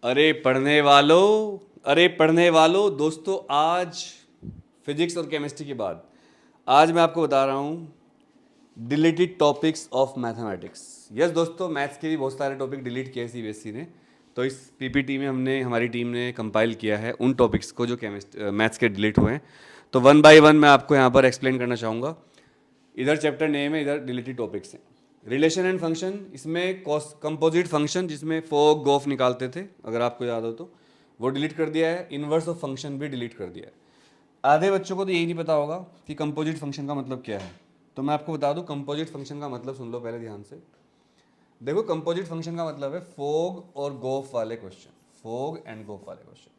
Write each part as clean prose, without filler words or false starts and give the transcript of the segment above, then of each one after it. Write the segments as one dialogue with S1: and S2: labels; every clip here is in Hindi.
S1: अरे पढ़ने वालों दोस्तों, आज फिजिक्स और केमिस्ट्री के बाद आज मैं आपको बता रहा हूँ deleted topics of mathematics. Yes दोस्तों, मैथ्स के भी बहुत सारे टॉपिक डिलीट किए सीबीएसई ने। तो इस पीपीटी में हमारी टीम ने कंपाइल किया है उन टॉपिक्स को जो मैथ्स के डिलीट हुए हैं। तो वन बाय वन मैं आपको यहाँ पर एक्सप्लेन करना चाहूँगा। इधर चैप्टर नेम है, इधर डिलीटेड टॉपिक्स हैं। रिलेशन एंड फंक्शन, इसमें कंपोजिट फंक्शन जिसमें फोग गोफ निकालते थे, अगर आपको याद हो तो वो डिलीट कर दिया है। इन्वर्स ऑफ फंक्शन भी डिलीट कर दिया है। आधे बच्चों को तो यही नहीं पता होगा कि कंपोजिट फंक्शन का मतलब क्या है, तो मैं आपको बता दूं कंपोजिट फंक्शन का मतलब सुन लो पहले ध्यान से। देखो, कंपोजिट फंक्शन का मतलब है फोग और गोफ वाले क्वेश्चन, फोग एंड गोफ वाले क्वेश्चन।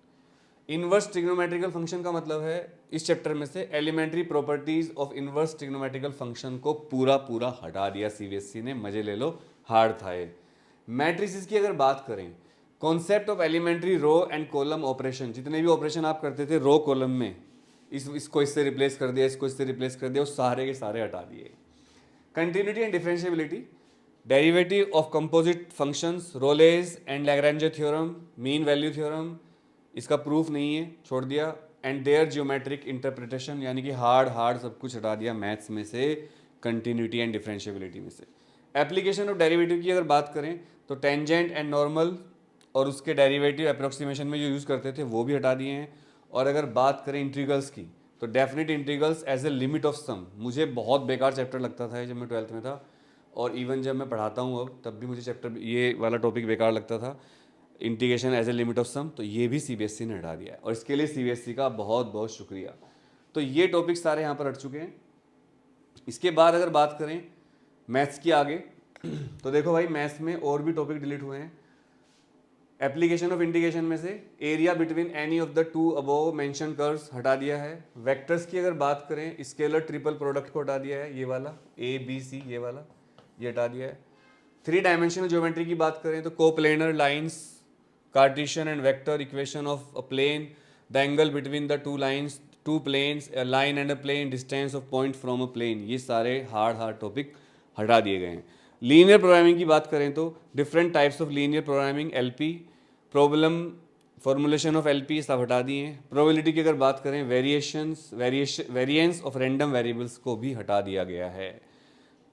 S1: इनवर्स ट्रिग्नोमेट्रिकल फंक्शन का मतलब है इस चैप्टर में से elementary properties of inverse trigonometrical function को पूरा पूरा हटा दिया सीबीएसई ने। मजे ले लो, हार्ड था ये। मैट्रिसेस की अगर बात करें, concept of elementary row and column operation, जितने भी ऑपरेशन आप करते थे रो कॉलम में, इसको इससे रिप्लेस कर दिया, इसको इससे रिप्लेस कर दिया, वो सारे के सारे हटा दिए। Continuity and differentiability, derivative of composite functions, Rolle's and Lagrange theorem, mean value theorem, इसका प्रूफ नहीं है, छोड़ दिया। एंड देयर जियोमेट्रिक इंटरप्रिटेशन, यानी कि हार्ड सब कुछ हटा दिया मैथ्स में से, कंटिन्यूटी एंड डिफरेंशिएबिलिटी में से। एप्लीकेशन ऑफ डेरिवेटिव की अगर बात करें तो टेंजेंट एंड नॉर्मल और उसके डेरिवेटिव अप्रोक्सीमेशन में जो यूज़ करते थे वो भी हटा दिए हैं। और अगर बात करें इंटीग्रल्स की तो definite integrals as a limit of sum, मुझे बहुत बेकार चैप्टर लगता था जब मैं 12th में था, और इवन जब मैं पढ़ाता हूँ अब तब भी मुझे चैप्टर ये वाला टॉपिक बेकार लगता था, integration as a limit of sum. तो ये भी सीबीएसई ने हटा दिया है और इसके लिए सीबीएसई का बहुत बहुत शुक्रिया। तो ये टॉपिक सारे यहाँ पर हट चुके हैं। इसके बाद अगर बात करें मैथ्स की आगे तो देखो भाई, मैथ्स में और भी टॉपिक डिलीट हुए हैं। एप्लीकेशन ऑफ इंटीग्रेशन में से area between any of the two above mention curves हटा दिया है। वेक्टर्स की अगर बात करें, स्केलर ट्रिपल प्रोडक्ट को हटा दिया है, ये वाला ABC, ये वाला ये हटा दिया है। 3 डायमेंशनल ज्योमेट्री की बात करें तो coplanar lines, Cartesian and vector equation of a plane, the angle between the two lines, two planes, a line and a plane, distance of point from a plane, ये सारे हार्ड टॉपिक हटा दिए गए हैं। लीनियर प्रोग्रामिंग की बात करें तो different types of linear programming, LP, problem formulation of LP सब हटा दिए हैं। प्रोबेबिलिटी की अगर बात करें, वेरिएंस ऑफ रैंडम वेरिएबल्स को भी हटा दिया गया है।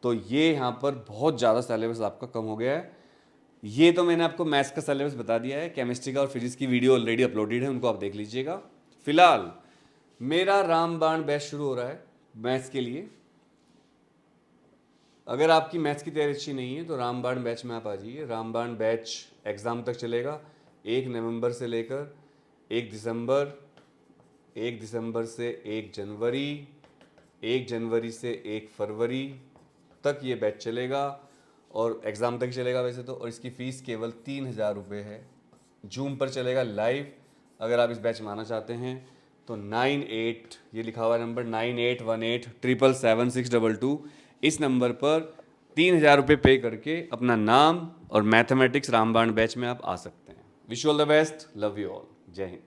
S1: तो ये यहाँ पर बहुत ज़्यादा सिलेबस आपका कम हो गया है। ये तो मैंने आपको मैथ्स का सिलेबस बता दिया है। केमिस्ट्री का और फिजिक्स की वीडियो ऑलरेडी अपलोडेड है, उनको आप देख लीजिएगा। फिलहाल मेरा रामबाण बैच शुरू हो रहा है मैथ्स के लिए। अगर आपकी मैथ्स की तैयारी अच्छी नहीं है तो रामबाण बैच में आप आ जाइए। रामबाण बैच एग्ज़ाम तक चलेगा, 1 नवंबर से लेकर 1 दिसंबर, 1 दिसंबर से 1 जनवरी, 1 जनवरी से 1 फरवरी तक ये बैच चलेगा और एग्ज़ाम तक चलेगा वैसे तो। और इसकी फ़ीस केवल 3000 रुपये है। जूम पर चलेगा लाइव। अगर आप इस बैच में आना चाहते हैं तो 98, ये लिखा हुआ नंबर 9818777622, इस नंबर पर 3000 रुपये पे करके अपना नाम और मैथमेटिक्स रामबाण बैच में आप आ सकते हैं। Wish you all the best, love you all, जय हिंद।